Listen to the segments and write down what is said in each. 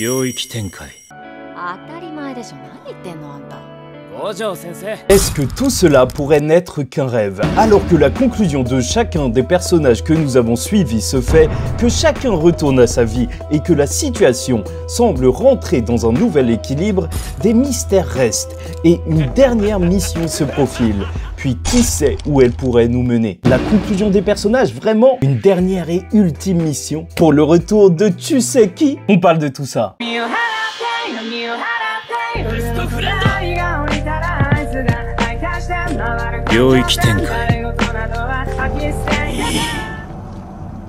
領域展開。当たり前でしょ。何言ってんのあんた。Est-ce que tout cela pourrait n'être qu'un rêve? Alors que la conclusion de chacun des personnages que nous avons suivis se fait, que chacun retourne à sa vie et que la situation semble rentrer dans un nouvel équilibre, des mystères restent et une dernière mission se profile. Puis qui sait où elle pourrait nous mener? La conclusion des personnages, vraiment? Une dernière et ultime mission pour le retour de tu sais qui? On parle de tout ça. 領域展開。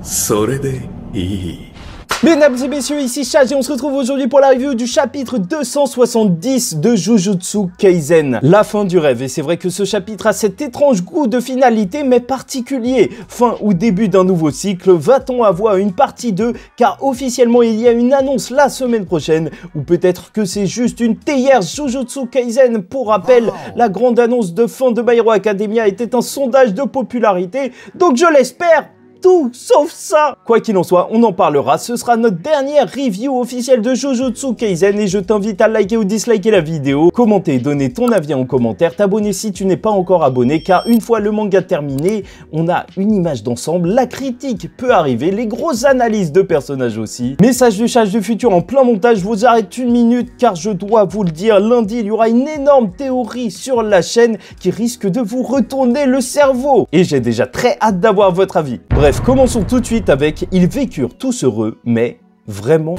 それでいい。 Mesdames et messieurs, ici Chage et on se retrouve aujourd'hui pour la review du chapitre 270 de Jujutsu Kaisen, la fin du rêve. Et c'est vrai que ce chapitre a cet étrange goût de finalité mais particulier. Fin ou début d'un nouveau cycle, va-t-on avoir une partie 2? Car officiellement il y a une annonce la semaine prochaine, ou peut-être que c'est juste une théière Jujutsu Kaisen. Pour rappel, la grande annonce de fin de My Hero Academia était un sondage de popularité, donc je l'espère. Tout sauf ça. Quoi qu'il en soit, on en parlera, ce sera notre dernière review officielle de Jujutsu Kaisen et je t'invite à liker ou disliker la vidéo, commenter, donner ton avis en commentaire, t'abonner si tu n'es pas encore abonné car une fois le manga terminé, on a une image d'ensemble, la critique peut arriver, les grosses analyses de personnages aussi. Message de Chage du futur en plein montage, je vous arrête une minute car je dois vous le dire, lundi il y aura une énorme théorie sur la chaîne qui risque de vous retourner le cerveau et j'ai déjà très hâte d'avoir votre avis. Bref, commençons tout de suite avec « Ils vécurent tous heureux, mais vraiment ?»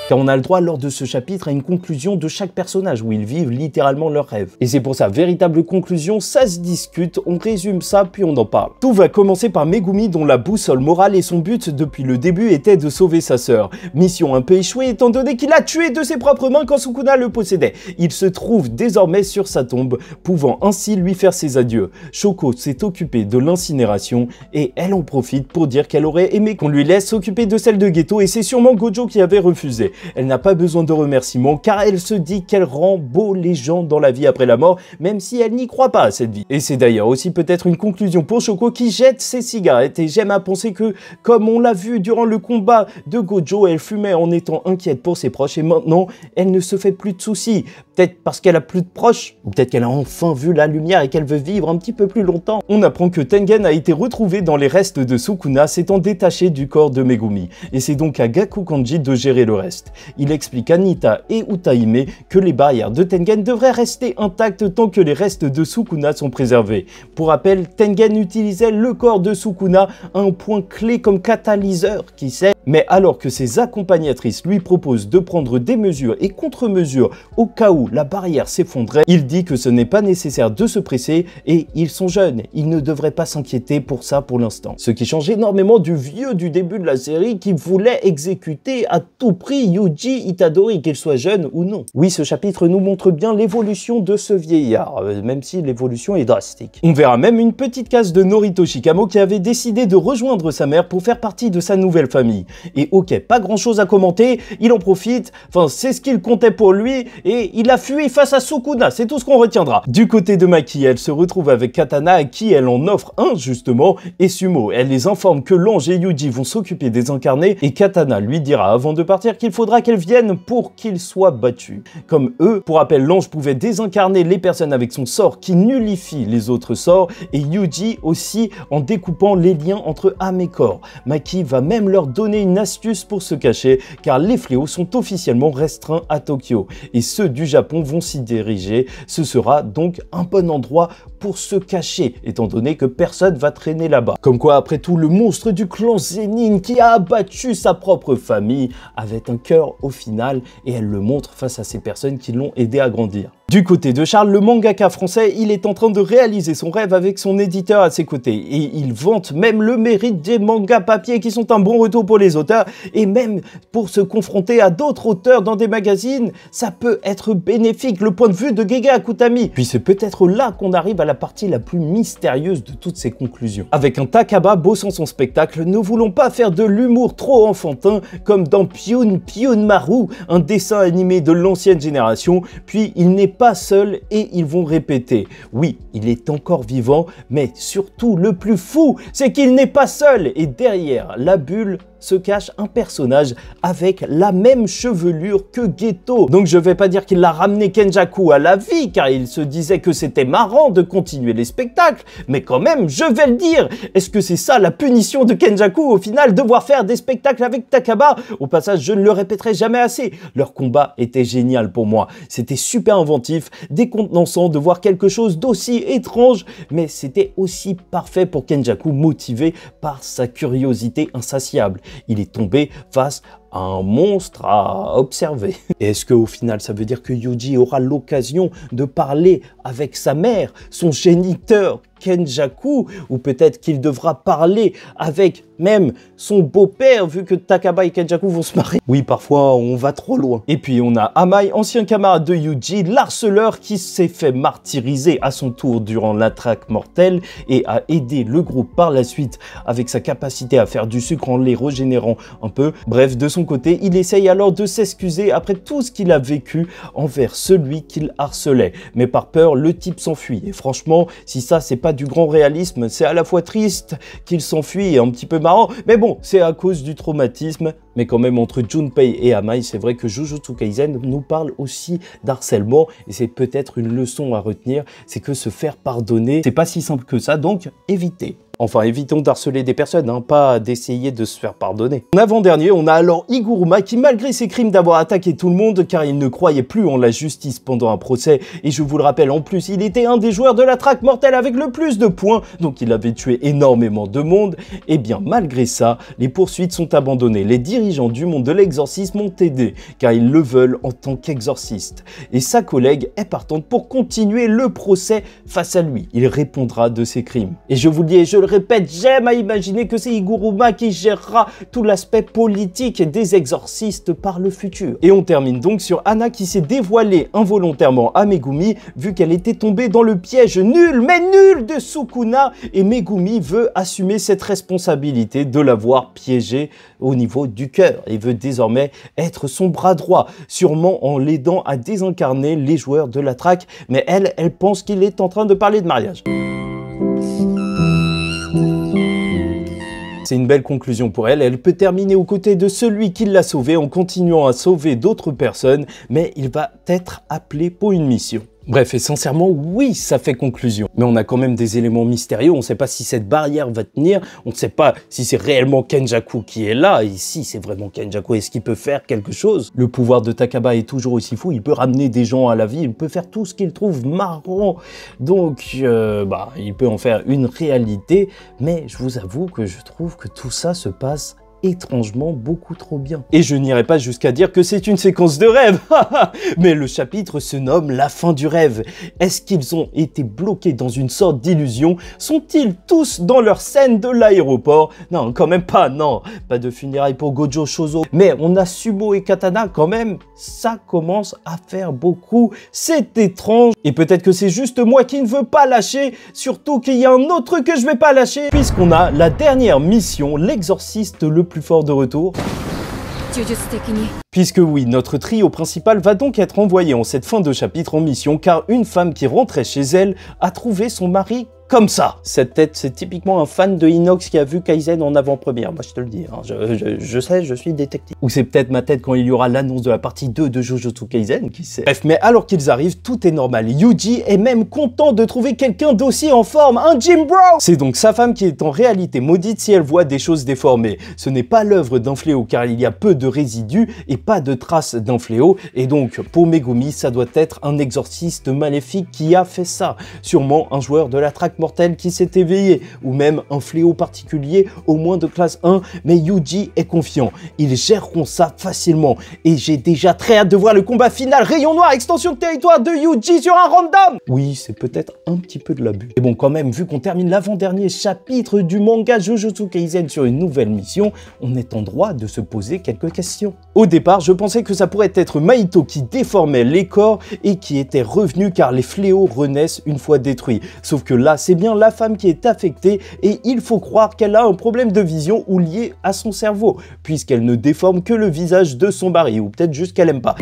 Car on a le droit lors de ce chapitre à une conclusion de chaque personnage où ils vivent littéralement leurs rêves. Et c'est pour ça, véritable conclusion, ça se discute, on résume ça puis on en parle. Tout va commencer par Megumi dont la boussole morale et son but depuis le début était de sauver sa sœur. Mission un peu échouée étant donné qu'il a tué de ses propres mains quand Sukuna le possédait. Il se trouve désormais sur sa tombe, pouvant ainsi lui faire ses adieux. Shoko s'est occupée de l'incinération et elle en profite pour dire qu'elle aurait aimé qu'on lui laisse s'occuper de celle de Geto et c'est sûrement Gojo qui avait refusé. Elle n'a pas besoin de remerciements car elle se dit qu'elle rend beau les gens dans la vie après la mort, même si elle n'y croit pas à cette vie. Et c'est d'ailleurs aussi peut-être une conclusion pour Shoko qui jette ses cigarettes et j'aime à penser que, comme on l'a vu durant le combat de Gojo, elle fumait en étant inquiète pour ses proches et maintenant elle ne se fait plus de soucis. Peut-être parce qu'elle a plus de proches, ou peut-être qu'elle a enfin vu la lumière et qu'elle veut vivre un petit peu plus longtemps. On apprend que Tengen a été retrouvé dans les restes de Sukuna s'étant détaché du corps de Megumi. Et c'est donc à Gakukanji de gérer le reste. Il explique à Nita et Utahime que les barrières de Tengen devraient rester intactes tant que les restes de Sukuna sont préservés. Pour rappel, Tengen utilisait le corps de Sukuna à un point clé comme catalyseur, qui sait. Mais alors que ses accompagnatrices lui proposent de prendre des mesures et contre-mesures au cas où la barrière s'effondrait, il dit que ce n'est pas nécessaire de se presser et ils sont jeunes, ils ne devraient pas s'inquiéter pour ça pour l'instant. Ce qui change énormément du vieux du début de la série qui voulait exécuter à tout prix Yuji Itadori, qu'il soit jeune ou non. Oui, ce chapitre nous montre bien l'évolution de ce vieillard, même si l'évolution est drastique. On verra même une petite case de Norito Shikamo qui avait décidé de rejoindre sa mère pour faire partie de sa nouvelle famille. Et ok, pas grand chose à commenter, il en profite, enfin c'est ce qu'il comptait pour lui et il a fui face à Sukuna, c'est tout ce qu'on retiendra. Du côté de Maki, elle se retrouve avec Katana à qui elle en offre un justement et Sumo, elle les informe que l'ange et Yuji vont s'occuper des incarnés et Katana lui dira avant de partir qu'il faudra qu'elle vienne pour qu'ils soient battus. Comme eux, pour rappel, l'ange pouvait désincarner les personnes avec son sort qui nullifie les autres sorts et Yuji aussi en découpant les liens entre âme et corps. Maki va même leur donner une astuce pour se cacher car les fléaux sont officiellement restreints à Tokyo et ceux du Japon vont s'y diriger. Ce sera donc un bon endroit pour se cacher étant donné que personne va traîner là-bas. Comme quoi après tout le monstre du clan Zenin qui a abattu sa propre famille avait un cœur au final et elle le montre face à ces personnes qui l'ont aidé à grandir. Du côté de Charles, le mangaka français, il est en train de réaliser son rêve avec son éditeur à ses côtés et il vante même le mérite des mangas papier qui sont un bon retour pour les auteurs et même pour se confronter à d'autres auteurs dans des magazines, ça peut être bénéfique, le point de vue de Gege Akutami. Puis c'est peut-être là qu'on arrive à la partie la plus mystérieuse de toutes ces conclusions. Avec un Takaba bossant son spectacle, ne voulons pas faire de l'humour trop enfantin comme dans Pyun Maru, un dessin animé de l'ancienne génération, puis il n'est pas seul et ils vont répéter. Oui, il est encore vivant, mais surtout le plus fou, c'est qu'il n'est pas seul et derrière la bulle se cache un personnage avec la même chevelure que Geto. Donc je vais pas dire qu'il a ramené Kenjaku à la vie, car il se disait que c'était marrant de continuer les spectacles, mais quand même, je vais le dire. Est-ce que c'est ça la punition de Kenjaku au final, devoir faire des spectacles avec Takaba? Au passage, je ne le répéterai jamais assez. Leur combat était génial pour moi. C'était super inventif, décontenançant de voir quelque chose d'aussi étrange, mais c'était aussi parfait pour Kenjaku, motivé par sa curiosité insatiable. Il est tombé face à un monstre à observer. Et est-ce qu'au final, ça veut dire que Yuji aura l'occasion de parler avec sa mère, son géniteur Kenjaku, ou peut-être qu'il devra parler avec même son beau-père, vu que Takaba et Kenjaku vont se marier. Oui, parfois, on va trop loin. Et puis, on a Amai, ancien camarade de Yuji, l'harceleur qui s'est fait martyriser à son tour durant la traque mortelle et a aidé le groupe par la suite avec sa capacité à faire du sucre en les régénérant un peu. Bref, de son côté, il essaye alors de s'excuser après tout ce qu'il a vécu envers celui qu'il harcelait. Mais par peur, le type s'enfuit. Et franchement, si ça, c'est pas du grand réalisme, c'est à la fois triste qu'il s'enfuit et un petit peu marrant, mais bon, c'est à cause du traumatisme. Mais quand même, entre Junpei et Amai, c'est vrai que Jujutsu Kaisen nous parle aussi d'harcèlement, et c'est peut-être une leçon à retenir, c'est que se faire pardonner, c'est pas si simple que ça, donc évitez. Enfin, évitons d'harceler des personnes, hein, pas d'essayer de se faire pardonner. En avant-dernier, on a alors Higuruma qui, malgré ses crimes d'avoir attaqué tout le monde, car il ne croyait plus en la justice pendant un procès, et je vous le rappelle, en plus, il était un des joueurs de la traque mortelle avec le plus de points, donc il avait tué énormément de monde, et bien malgré ça, les poursuites sont abandonnées. Les dirigeants du monde de l'exorcisme ont aidé, car ils le veulent en tant qu'exorciste. Et sa collègue est partante pour continuer le procès face à lui. Il répondra de ses crimes. Et je vous le dis, et je le répète, j'aime à imaginer que c'est Higuruma qui gérera tout l'aspect politique des exorcistes par le futur. Et on termine donc sur Anna qui s'est dévoilée involontairement à Megumi vu qu'elle était tombée dans le piège nul, mais nul de Sukuna, et Megumi veut assumer cette responsabilité de l'avoir piégée au niveau du cœur et veut désormais être son bras droit, sûrement en l'aidant à désincarner les joueurs de la traque, mais elle pense qu'il est en train de parler de mariage. C'est une belle conclusion pour elle, elle peut terminer aux côtés de celui qui l'a sauvée en continuant à sauver d'autres personnes, mais il va être appelé pour une mission. Bref, et sincèrement, oui, ça fait conclusion. Mais on a quand même des éléments mystérieux, on ne sait pas si cette barrière va tenir, on ne sait pas si c'est réellement Kenjaku qui est là, et si c'est vraiment Kenjaku, est-ce qu'il peut faire quelque chose? Le pouvoir de Takaba est toujours aussi fou, il peut ramener des gens à la vie, il peut faire tout ce qu'il trouve marrant, donc il peut en faire une réalité, mais je vous avoue que je trouve que tout ça se passe étrangement beaucoup trop bien. Et je n'irai pas jusqu'à dire que c'est une séquence de rêve, mais le chapitre se nomme la fin du rêve. Est-ce qu'ils ont été bloqués dans une sorte d'illusion? Sont-ils tous dans leur scène de l'aéroport? Non, quand même pas, non. Pas de funérailles pour Gojo Shozo. Mais on a Sumo et Katana quand même. Ça commence à faire beaucoup. C'est étrange. Et peut-être que c'est juste moi qui ne veux pas lâcher. Surtout qu'il y a un autre truc que je vais pas lâcher. Puisqu'on a la dernière mission, l'exorciste le plus fort de retour. Puisque oui, notre trio principal va donc être envoyé en cette fin de chapitre en mission car une femme qui rentrait chez elle a trouvé son mari comme ça. Cette tête, c'est typiquement un fan de Inox qui a vu Kaizen en avant-première. Moi, je te le dis, hein, je sais, je suis détective. Ou c'est peut-être ma tête quand il y aura l'annonce de la partie 2 de Jujutsu Kaisen, qui sait. Bref, mais alors qu'ils arrivent, tout est normal. Yuji est même content de trouver quelqu'un d'aussi en forme, un Gym Bro. C'est donc sa femme qui est en réalité maudite si elle voit des choses déformées. Ce n'est pas l'œuvre d'un fléau car il y a peu de résidus et pas de traces d'un fléau. Et donc, pour Megumi, ça doit être un exorciste maléfique qui a fait ça. Sûrement un joueur de la traque mortel qui s'est éveillé, ou même un fléau particulier au moins de classe 1, mais Yuji est confiant, ils géreront ça facilement, et j'ai déjà très hâte de voir le combat final Rayon Noir, extension de territoire de Yuji sur un random. Oui, c'est peut-être un petit peu de l'abus. Et bon, quand même, vu qu'on termine l'avant-dernier chapitre du manga Jujutsu Kaisen sur une nouvelle mission, on est en droit de se poser quelques questions. Au départ, je pensais que ça pourrait être Mahito qui déformait les corps et qui était revenu car les fléaux renaissent une fois détruits. Sauf que là, c'est bien la femme qui est affectée et il faut croire qu'elle a un problème de vision ou lié à son cerveau, puisqu'elle ne déforme que le visage de son mari, ou peut-être juste qu'elle aime pas.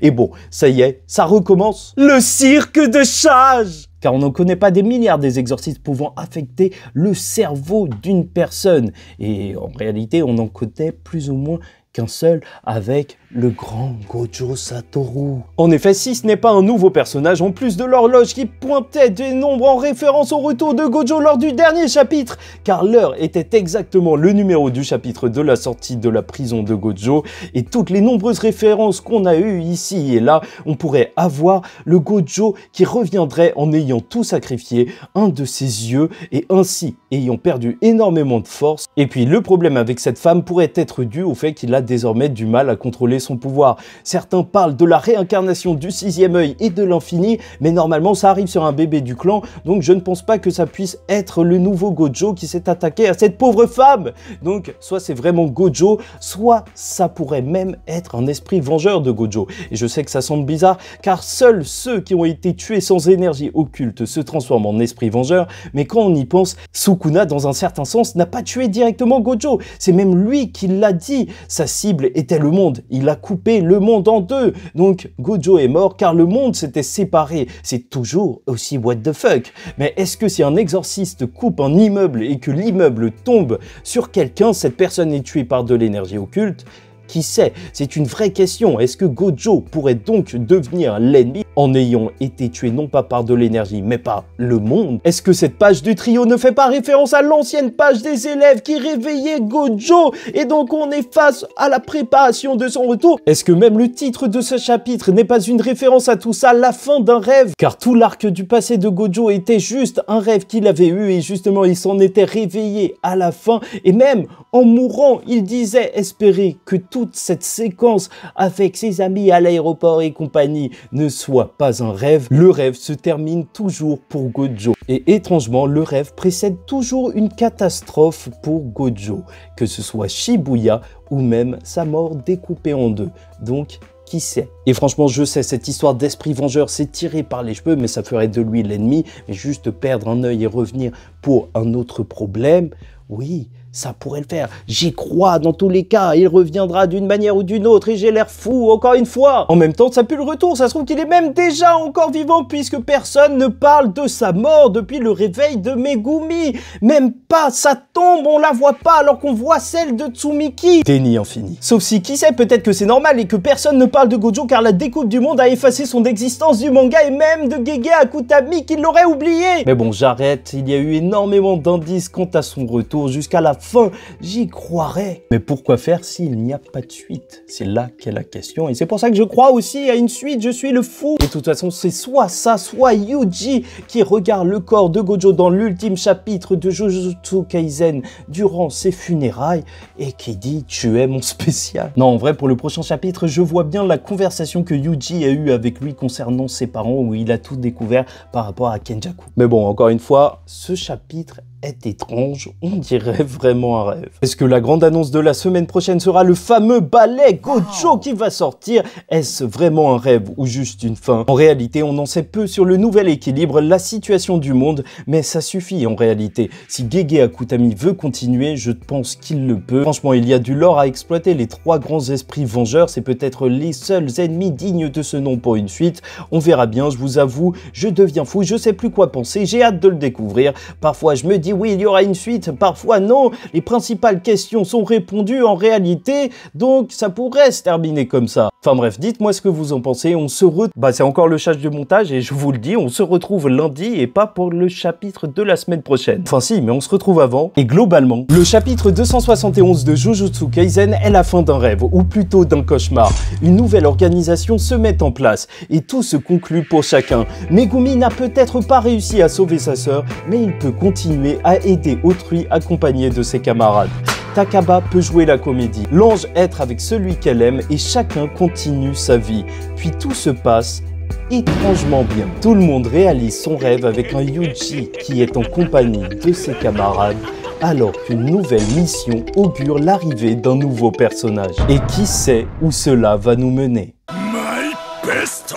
Et bon, ça y est, ça recommence. Le cirque de Chage! car on n'en connaît pas des milliards des exorcismes pouvant affecter le cerveau d'une personne. Et en réalité, on en connaît plus ou moins qu'un seul avec le grand Gojo Satoru. En effet, si ce n'est pas un nouveau personnage, en plus de l'horloge qui pointait des nombres en référence au retour de Gojo lors du dernier chapitre, car l'heure était exactement le numéro du chapitre de la sortie de la prison de Gojo, et toutes les nombreuses références qu'on a eues ici et là, on pourrait avoir le Gojo qui reviendrait en ayant tout sacrifié, un de ses yeux, et ainsi ayant perdu énormément de force. Et puis le problème avec cette femme pourrait être dû au fait qu'il a désormais du mal à contrôler son pouvoir. Certains parlent de la réincarnation du sixième œil et de l'infini, mais normalement ça arrive sur un bébé du clan, donc je ne pense pas que ça puisse être le nouveau Gojo qui s'est attaqué à cette pauvre femme. Donc soit c'est vraiment Gojo, soit ça pourrait même être un esprit vengeur de Gojo. Et je sais que ça semble bizarre, car seuls ceux qui ont été tués sans énergie occulte se transforment en esprit vengeur, mais quand on y pense, Sukuna dans un certain sens n'a pas tué directement Gojo, c'est même lui qui l'a dit. Sa cible était le monde, il a coupé le monde en deux, donc Gojo est mort car le monde s'était séparé. C'est toujours aussi what the fuck. Mais est-ce que si un exorciste coupe un immeuble et que l'immeuble tombe sur quelqu'un, cette personne est tuée par de l'énergie occulte? Qui sait? C'est une vraie question. Est-ce que Gojo pourrait donc devenir l'ennemi en ayant été tué non pas par de l'énergie mais par le monde? Est-ce que cette page du trio ne fait pas référence à l'ancienne page des élèves qui réveillaient Gojo et donc on est face à la préparation de son retour? Est-ce que même le titre de ce chapitre n'est pas une référence à tout ça, la fin d'un rêve? Car tout l'arc du passé de Gojo était juste un rêve qu'il avait eu et justement il s'en était réveillé à la fin et même en mourant il disait espérer que toute cette séquence avec ses amis à l'aéroport et compagnie ne soit pas un rêve. Le rêve se termine toujours pour Gojo. Et étrangement, le rêve précède toujours une catastrophe pour Gojo, que ce soit Shibuya ou même sa mort découpée en deux. Donc, qui sait? Et franchement, je sais, cette histoire d'esprit vengeur, c'est tiré par les cheveux, mais ça ferait de lui l'ennemi. Mais juste perdre un œil et revenir pour un autre problème, oui, ça pourrait le faire. J'y crois dans tous les cas. Il reviendra d'une manière ou d'une autre et j'ai l'air fou encore une fois. En même temps, ça pue le retour. Ça se trouve qu'il est même déjà encore vivant puisque personne ne parle de sa mort depuis le réveil de Megumi. Même pas sa tombe, on la voit pas alors qu'on voit celle de Tsumiki. Déni infini. Sauf si, qui sait, peut-être que c'est normal et que personne ne parle de Gojo car la découpe du monde a effacé son existence du manga et même de Gege Akutami qui l'aurait oublié. Mais bon, j'arrête. Il y a eu énormément d'indices quant à son retour jusqu'à la fin, j'y croirais. Mais pourquoi faire s'il n'y a pas de suite? C'est là qu'est la question. Et c'est pour ça que je crois aussi à une suite, je suis le fou. Et de toute façon, c'est soit ça, soit Yuji qui regarde le corps de Gojo dans l'ultime chapitre de Jujutsu Kaisen durant ses funérailles et qui dit « tu es mon spécial ». Non, en vrai, pour le prochain chapitre, je vois bien la conversation que Yuji a eue avec lui concernant ses parents où il a tout découvert par rapport à Kenjaku. Mais bon, encore une fois, ce chapitre est étrange, on dirait vraiment un rêve. Est-ce que la grande annonce de la semaine prochaine sera le fameux ballet Gojo qui va sortir? Est-ce vraiment un rêve ou juste une fin? En réalité, on en sait peu sur le nouvel équilibre, la situation du monde, mais ça suffit en réalité. Si Gege Akutami veut continuer, je pense qu'il le peut. Franchement, il y a du lore à exploiter, les trois grands esprits vengeurs, c'est peut-être les seuls ennemis dignes de ce nom pour une suite. On verra bien, je vous avoue, je deviens fou, je sais plus quoi penser, j'ai hâte de le découvrir. Parfois, je me dis oui, il y aura une suite, parfois non, les principales questions sont répondues en réalité, donc ça pourrait se terminer comme ça. Enfin bref, dites-moi ce que vous en pensez, on se retrouve... Bah c'est encore le charge de montage et je vous le dis, on se retrouve lundi et pas pour le chapitre de la semaine prochaine. Enfin si, mais on se retrouve avant. Et globalement, le chapitre 271 de Jujutsu Kaisen est la fin d'un rêve, ou plutôt d'un cauchemar. Une nouvelle organisation se met en place et tout se conclut pour chacun. Megumi n'a peut-être pas réussi à sauver sa sœur, mais il peut continuer à aider autrui accompagné de ses camarades. Takaba peut jouer la comédie, l'ange être avec celui qu'elle aime et chacun continue sa vie. Puis tout se passe étrangement bien. Tout le monde réalise son rêve avec un Yuji qui est en compagnie de ses camarades alors qu'une nouvelle mission augure l'arrivée d'un nouveau personnage. Et qui sait où cela va nous mener? My best